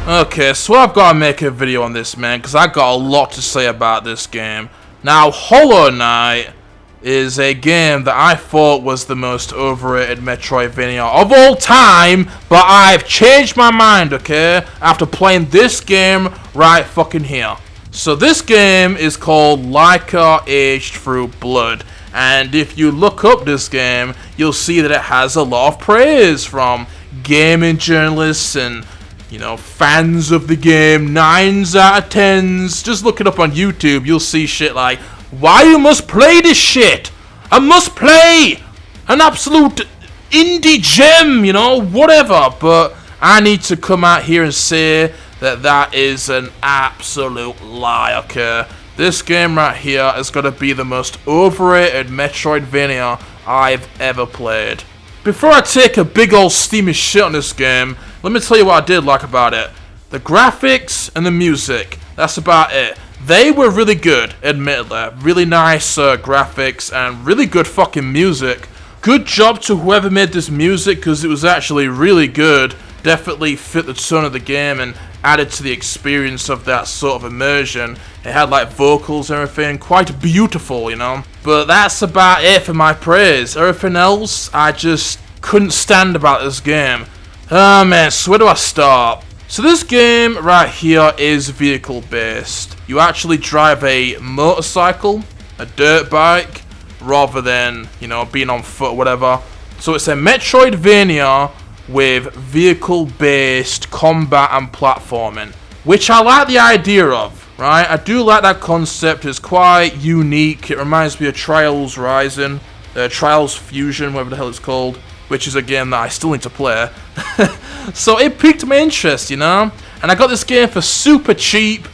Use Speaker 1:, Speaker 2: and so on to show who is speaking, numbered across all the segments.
Speaker 1: Okay, so I've got to make a video on this, man, because I got a lot to say about this game. Now, Hollow Knight is a game that I thought was the most overrated Metroidvania of all time, but I've changed my mind, okay, after playing this game right fucking here. So this game is called Leica Aged Through Blood, and if you look up this game, you'll see that it has a lot of praise from gaming journalists and, you know, fans of the game, 9s out of 10s. Just look it up on YouTube, you'll see shit like, why you must play this shit? I must play! An absolute indie gem, you know, whatever. But I need to come out here and say that that is an absolute lie, okay? This game right here is going to be the most overrated Metroidvania I've ever played. Before I take a big old steamy shit on this game, let me tell you what I did like about it. The graphics and the music, that's about it. They were really good, admittedly. Really nice graphics and really good fucking music. Good job to whoever made this music, because it was actually really good. Definitely fit the tone of the game and added to the experience of that sort of immersion. It had like vocals and everything, quite beautiful, you know. But that's about it for my praise. Everything else, I just couldn't stand about this game. Oh man, so where do I start? So this game right here is vehicle based. You actually drive a motorcycle, a dirt bike, rather than, you know, being on foot or whatever. So it's a Metroidvania with vehicle based combat and platforming, which I like the idea of, right? I do like that concept. It's quite unique. It reminds me of Trials Rising, Trials Fusion, whatever the hell it's called, which is a game that I still need to play. So it piqued my interest, you know? And I got this game for super cheap.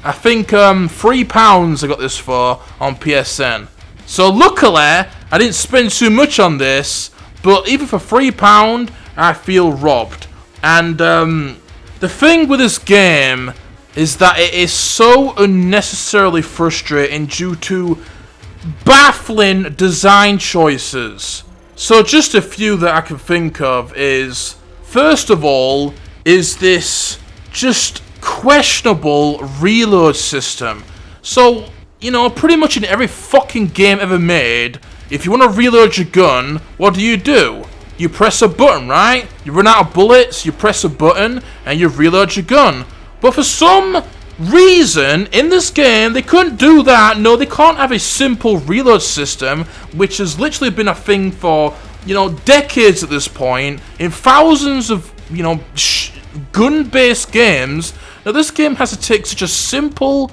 Speaker 1: I think £3 I got this for on PSN. So luckily, I didn't spend too much on this, but even for £3, I feel robbed. And the thing with this game is that it is so unnecessarily frustrating due to baffling design choices. So just a few that I can think of is, first of all, is this just questionable reload system. So, you know, pretty much in every fucking game ever made, if you want to reload your gun, what do? You press a button, right? You run out of bullets, you press a button, and you reload your gun. But for some reason, in this game, they couldn't do that. No, they can't have a simple reload system, which has literally been a thing for, you know, decades at this point, in thousands of, you know, gun-based games. Now, this game has to take such a simple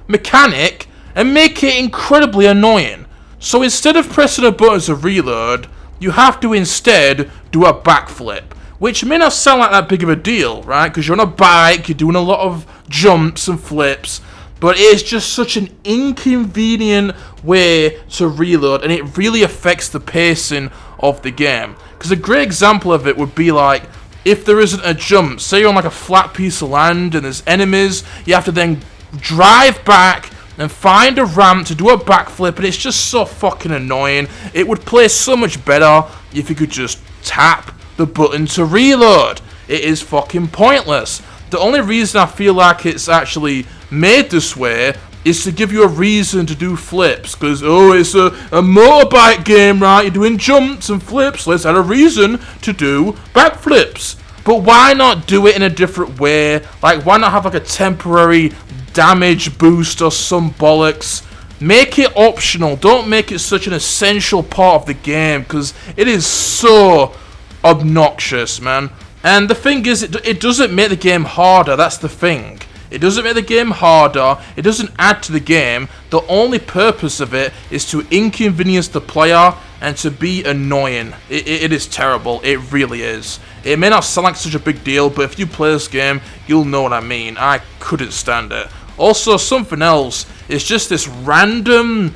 Speaker 1: mechanic and make it incredibly annoying. So instead of pressing a button to reload, you have to instead do a backflip, which may not sound like that big of a deal, right? Because you're on a bike, you're doing a lot of jumps and flips, but it is just such an inconvenient way to reload, and it really affects the pacing of the game. Because a great example of it would be like, if there isn't a jump, say you're on like a flat piece of land and there's enemies, you have to then drive back and find a ramp to do a backflip, and it's just so fucking annoying. It would play so much better if you could just tap the button to reload. It is fucking pointless. The only reason I feel like it's actually made this way is to give you a reason to do flips, because, oh, it's a motorbike game, right? You're doing jumps and flips, let's add a reason to do backflips. But why not do it in a different way? Like, why not have like a temporary damage boost or some bollocks? Make it optional. Don't make it such an essential part of the game, because it is so obnoxious, man. And the thing is, it doesn't make the game harder. That's the thing. It doesn't make the game harder. It doesn't add to the game. The only purpose of it is to inconvenience the player and to be annoying. It is terrible. It really is. It may not sound like such a big deal, but if you play this game, you'll know what I mean. I couldn't stand it. Also, something else is just this random,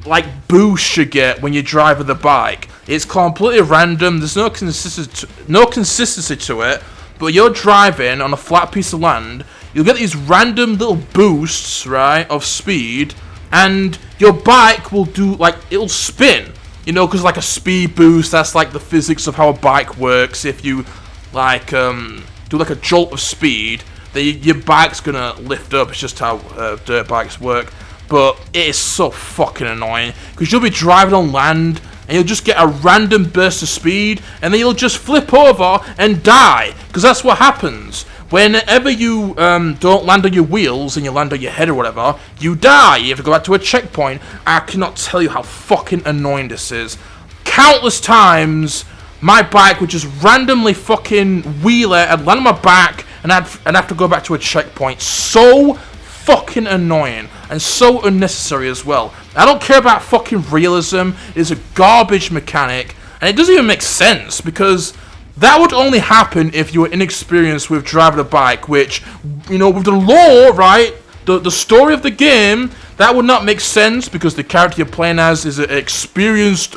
Speaker 1: like, boost you get when you drive the bike. It's completely random. There's no consistency to it. But you're driving on a flat piece of land. You'll get these random little boosts, right, of speed, and your bike will do, like, it'll spin. You know, because like a speed boost, that's like the physics of how a bike works. If you, like, do like a jolt of speed, your bike's gonna lift up. It's just how dirt bikes work. But it is so fucking annoying, because you'll be driving on land and you'll just get a random burst of speed, and then you'll just flip over and die, because that's what happens. Whenever you don't land on your wheels and you land on your head or whatever, you die. You have to go back to a checkpoint. I cannot tell you how fucking annoying this is. Countless times, my bike would just randomly fucking wheel it and land on my back, and I'd have to go back to a checkpoint. So fucking annoying, and so unnecessary as well. I don't care about fucking realism. It's a garbage mechanic, and it doesn't even make sense, because that would only happen if you were inexperienced with driving a bike, which, you know, with the lore, right, the story of the game, that would not make sense, because the character you're playing as is an experienced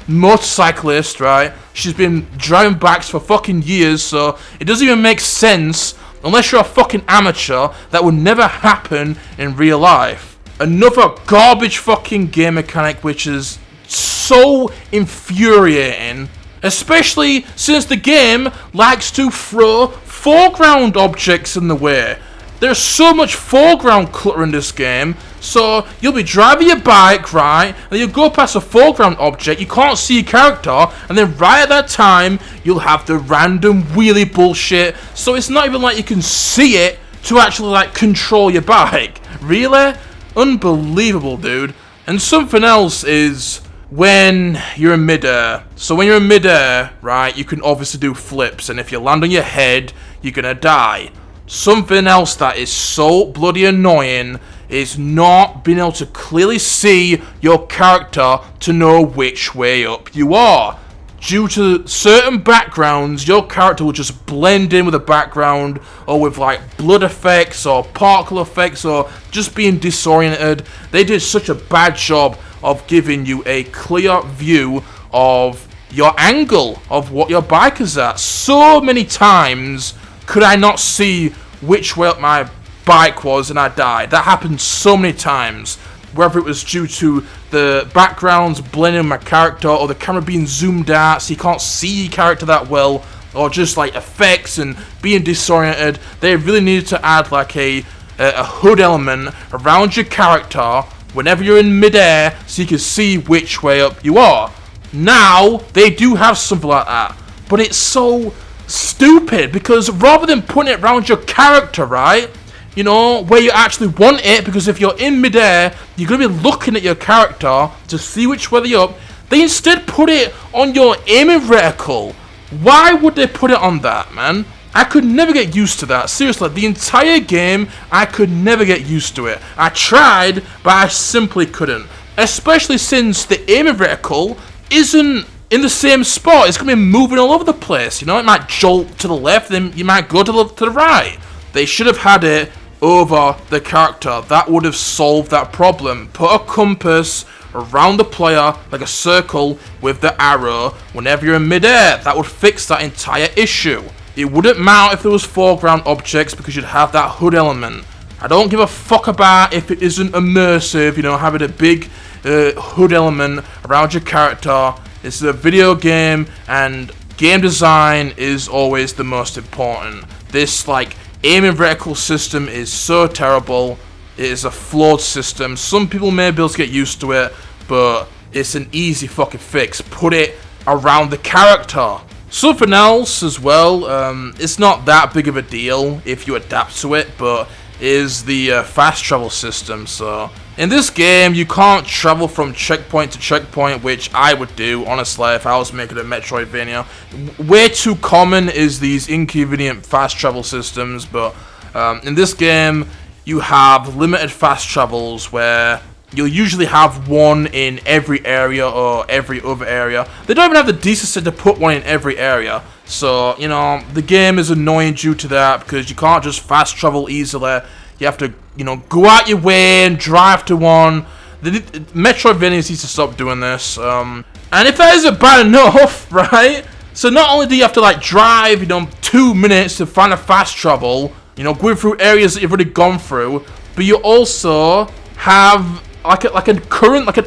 Speaker 1: motorcyclist, right? She's been driving bikes for fucking years, so it doesn't even make sense. Unless you're a fucking amateur, that would never happen in real life. Another garbage fucking game mechanic, which is so infuriating, especially since the game likes to throw foreground objects in the way. There's so much foreground clutter in this game, so you'll be driving your bike, right, and you'll go past a foreground object, you can't see your character, and then right at that time, you'll have the random wheelie bullshit, so it's not even like you can see it to actually, like, control your bike. Really? Unbelievable, dude. And something else is when you're in midair. So when you're in midair, right, you can obviously do flips, and if you land on your head, you're gonna die. Something else that is so bloody annoying is not being able to clearly see your character to know which way up you are. Due to certain backgrounds, your character will just blend in with the background, or with like blood effects or particle effects, or just being disoriented. They did such a bad job of giving you a clear view of your angle of what your bike is at. So many times could I not see which way up my bike was, and I died. That happened so many times, whether it was due to the backgrounds blending my character, or the camera being zoomed out so you can't see your character that well, or just like effects and being disoriented. They really needed to add like a hood element around your character whenever you're in midair, so you can see which way up you are. Now they do have something like that, but it's so stupid, because rather than putting it around your character, right, you know, where you actually want it, because if you're in midair, you're going to be looking at your character to see which way you're up, they instead put it on your aiming reticle. Why would they put it on that, man? I could never get used to that. Seriously, the entire game, I could never get used to it. I tried, but I simply couldn't. Especially since the aiming reticle isn't in the same spot. It's going to be moving all over the place, you know? It might jolt to the left, then you might go to the right. They should have had it over the character. That would have solved that problem. Put a compass around the player, like a circle with the arrow, whenever you're in midair. That would fix that entire issue. It wouldn't matter if there was foreground objects, because you'd have that hood element. I don't give a fuck about if it isn't immersive, you know, having a big hood element around your character. This is a video game, and game design is always the most important. This, like, aiming reticle system is so terrible. It is a flawed system. Some people may be able to get used to it, but it's an easy fucking fix. Put it around the character. Something else as well, it's not that big of a deal if you adapt to it, but is the fast travel system. So in this game, you can't travel from checkpoint to checkpoint, which I would do, honestly, if I was making a Metroidvania. Way too common is these inconvenient fast travel systems, but in this game, you have limited fast travels where you'll usually have one in every area or every other area. They don't even have the decency to put one in every area. So, you know, the game is annoying due to that, because you can't just fast travel easily. You have to, you know, go out your way and drive to one. Metroidvania needs to stop doing this. And if that isn't bad enough, right? So not only do you have to, like, drive, you know, 2 minutes to find a fast travel, you know, going through areas that you've already gone through, but you also have like an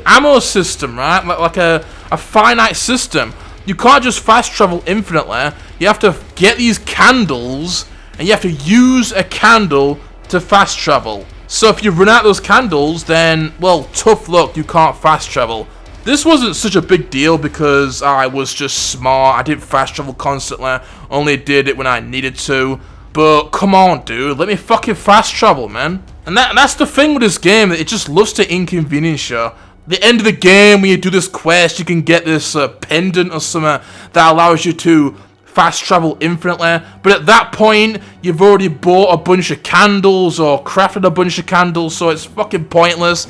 Speaker 1: ammo system, right? Like a finite system. You can't just fast travel infinitely. You have to get these candles and you have to use a candle to fast travel. So if you run out those candles, then, well, tough luck, you can't fast travel. This wasn't such a big deal because I was just smart. I didn't fast travel constantly, only did it when I needed to. But come on, dude, let me fucking fast travel, man. And that's the thing with this game, that it just loves to inconvenience you. The end of the game, when you do this quest, you can get this pendant or something that allows you to fast travel infinitely. But at that point, you've already bought a bunch of candles or crafted a bunch of candles, so it's fucking pointless.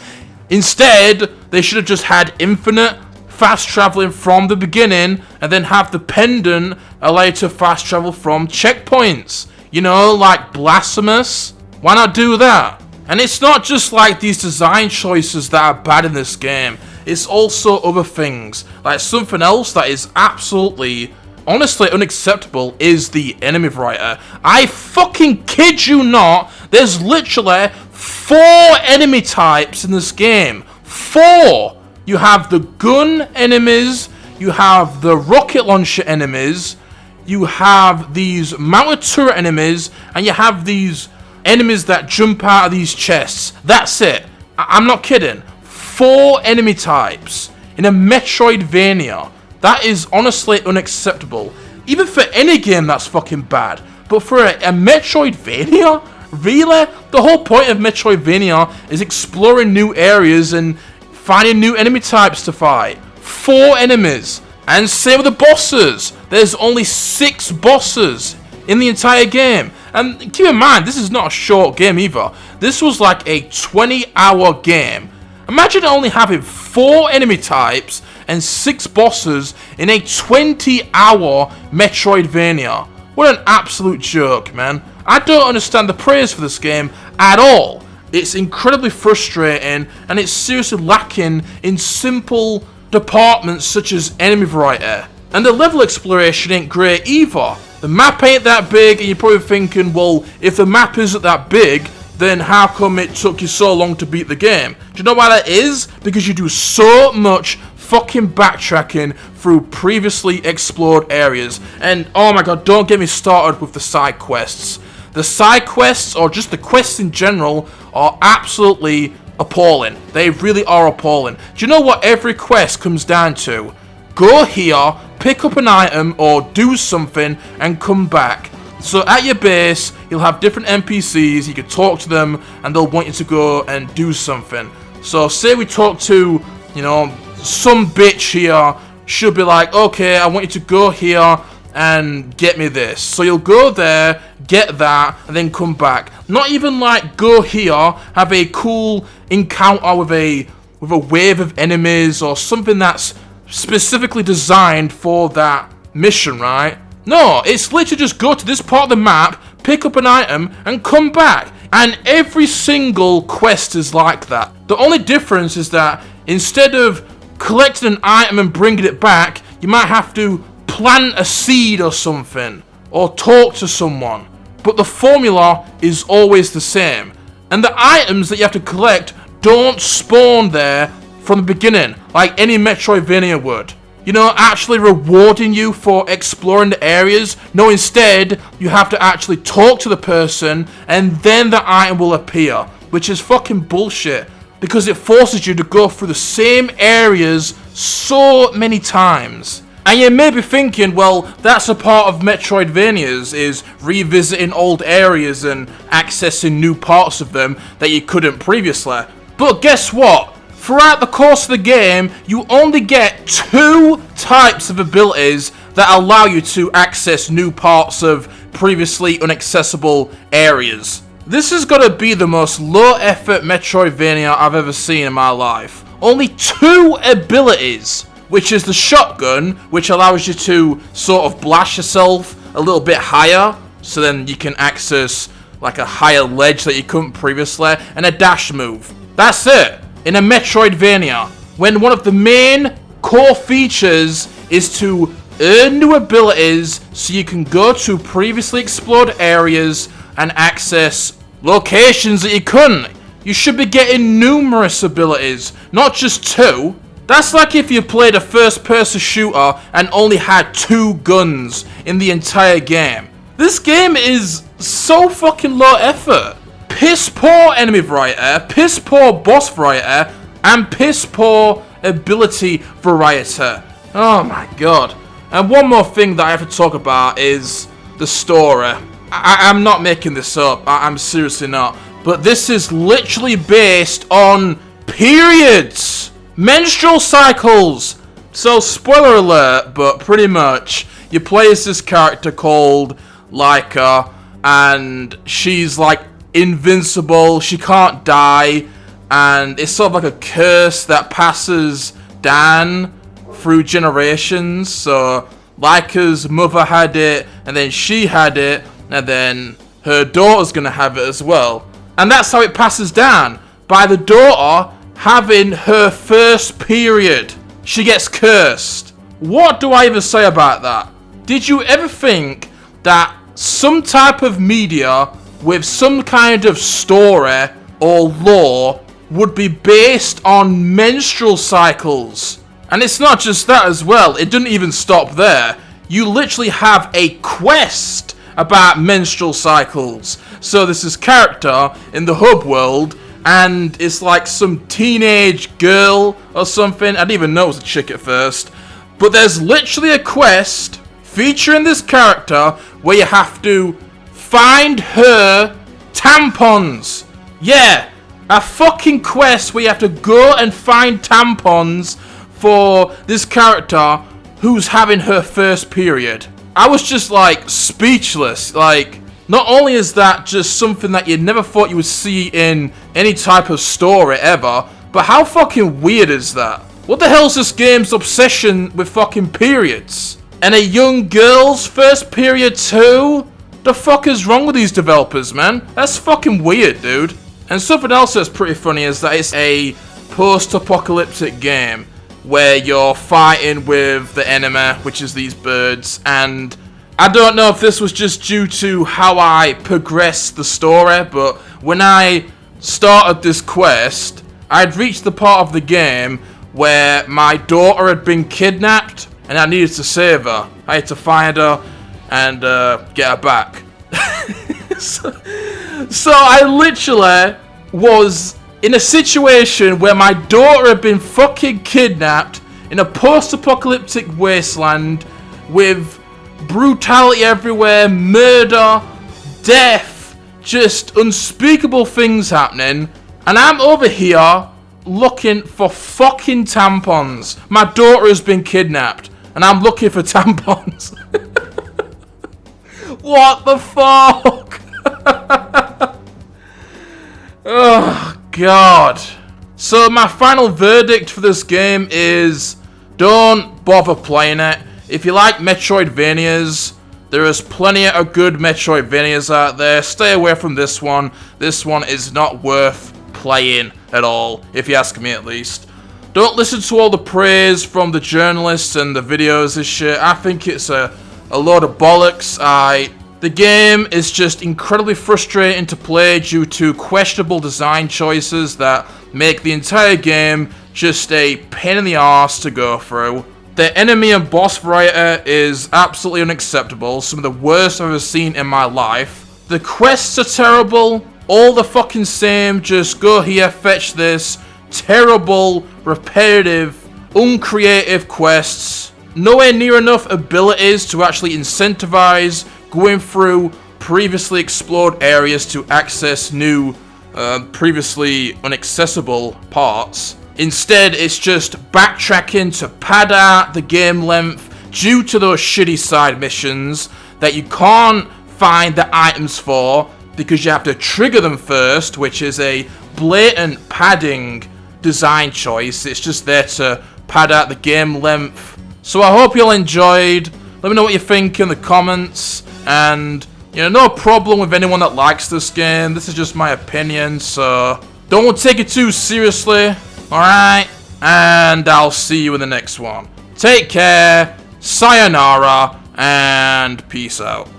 Speaker 1: Instead, they should have just had infinite fast traveling from the beginning, and then have the pendant allow you to fast travel from checkpoints. You know, like Blasphemous. Why not do that? And it's not just like these design choices that are bad in this game. It's also other things. Like something else that is absolutely, honestly unacceptable is the enemy variety. I fucking kid you not, there's literally 4 enemy types in this game. 4! You have the gun enemies, you have the rocket launcher enemies, you have these mounted turret enemies, and you have these enemies that jump out of these chests. That's it. I'm not kidding. 4 enemy types in a Metroidvania. That is honestly unacceptable. Even for any game, that's fucking bad. But for a Metroidvania? Really? The whole point of Metroidvania is exploring new areas and finding new enemy types to fight. 4 enemies. And same with the bosses. There's only 6 bosses in the entire game. And keep in mind, this is not a short game either. This was like a 20-hour game. Imagine only having 4 enemy types and 6 bosses in a 20-hour Metroidvania. What an absolute joke, man. I don't understand the praise for this game at all. It's incredibly frustrating, and it's seriously lacking in simple departments such as enemy variety. And the level exploration ain't great either. The map ain't that big, and you're probably thinking, well, if the map isn't that big, then how come it took you so long to beat the game? Do you know why that is? Because you do so much fucking backtracking through previously explored areas. And oh my god, don't get me started with the side quests. The side quests, or just the quests in general, are absolutely appalling. They really are appalling. Do you know what every quest comes down to? Go here, pick up an item, or do something, and come back. So at your base, you'll have different NPCs, you can talk to them, and they'll want you to go and do something. So say we talk to, you know, some bitch here, she'll be like, okay, I want you to go here and get me this. So you'll go there, get that, and then come back. Not even like go here, have a cool encounter with a wave of enemies or something that's specifically designed for that mission, right? No, it's literally just go to this part of the map, pick up an item, and come back. And every single quest is like that. The only difference is that instead of collecting an item and bringing it back, you might have to plant a seed or something, or talk to someone. But the formula is always the same. And the items that you have to collect don't spawn there from the beginning, like any Metroidvania would. You know, actually rewarding you for exploring the areas. No, instead, you have to actually talk to the person, and then the item will appear. Which is fucking bullshit, because it forces you to go through the same areas so many times. And you may be thinking, well, that's a part of Metroidvanias, is revisiting old areas and accessing new parts of them that you couldn't previously. But guess what? Throughout the course of the game, you only get 2 types of abilities that allow you to access new parts of previously inaccessible areas. This is gonna be the most low-effort Metroidvania I've ever seen in my life. Only 2 abilities, which is the shotgun, which allows you to sort of blast yourself a little bit higher, so then you can access like a higher ledge that you couldn't previously, and a dash move. That's it. In a Metroidvania, when one of the main core features is to earn new abilities so you can go to previously explored areas and access locations that you couldn't. You should be getting numerous abilities, not just 2. That's like if you played a first-person shooter and only had 2 guns in the entire game. This game is so fucking low effort. Piss poor enemy variety, piss poor boss variety, and piss poor ability variety. Oh my god. And one more thing that I have to talk about is the story. I'm not making this up. I'm seriously not. But this is literally based on periods. Menstrual cycles. So, spoiler alert, but pretty much, you play as this character called Laika, and she's like invincible, she can't die, and it's sort of like a curse that passes down through generations. So, Laika's mother had it, and then she had it, and then her daughter's gonna have it as well. And that's how it passes down, by the daughter having her first period. She gets cursed. What do I even say about that? Did you ever think that some type of media with some kind of story or lore would be based on menstrual cycles? And it's not just that as well. It didn't even stop there. You literally have a quest about menstrual cycles. So there's this character in the hub world, and it's like some teenage girl or something. I didn't even know it was a chick at first. But there's literally a quest featuring this character where you have to find her tampons. Yeah, a fucking quest where you have to go and find tampons for this character who's having her first period. I was just like speechless. Like, not only is that just something that you never thought you would see in any type of story ever, but how fucking weird is that? What the hell's this game's obsession with fucking periods? And a young girl's first period too? The fuck is wrong with these developers, man? That's fucking weird, dude. And something else that's pretty funny is that it's a post-apocalyptic game where you're fighting with the enemy, which is these birds, and I don't know if this was just due to how I progressed the story, but when I started this quest, I'd reached the part of the game where my daughter had been kidnapped, and I needed to save her. I had to find her and get her back. So I literally was in a situation where my daughter had been fucking kidnapped in a post-apocalyptic wasteland with brutality everywhere, murder, death, just unspeakable things happening, and I'm over here looking for fucking tampons. My daughter has been kidnapped, and I'm looking for tampons. What the fuck? Oh, God. So my final verdict for this game is don't bother playing it. If you like Metroidvanias, there is plenty of good Metroidvanias out there. Stay away from this one. This one is not worth playing at all, if you ask me at least. Don't listen to all the praise from the journalists and the videos and shit. I think it's a load of bollocks. The game is just incredibly frustrating to play due to questionable design choices that make the entire game just a pain in the arse to go through. The enemy and boss variety is absolutely unacceptable, some of the worst I've ever seen in my life. The quests are terrible, all the fucking same, just go here, fetch this. Terrible, repetitive, uncreative quests. Nowhere near enough abilities to actually incentivize going through previously explored areas to access new, previously inaccessible parts. Instead, it's just backtracking to pad out the game length due to those shitty side missions that you can't find the items for because you have to trigger them first, which is a blatant padding design choice. It's just there to pad out the game length. So I hope you all enjoyed. Let me know what you think in the comments. And, you know, no problem with anyone that likes this game. This is just my opinion, so don't take it too seriously. Alright? And I'll see you in the next one. Take care, sayonara, and peace out.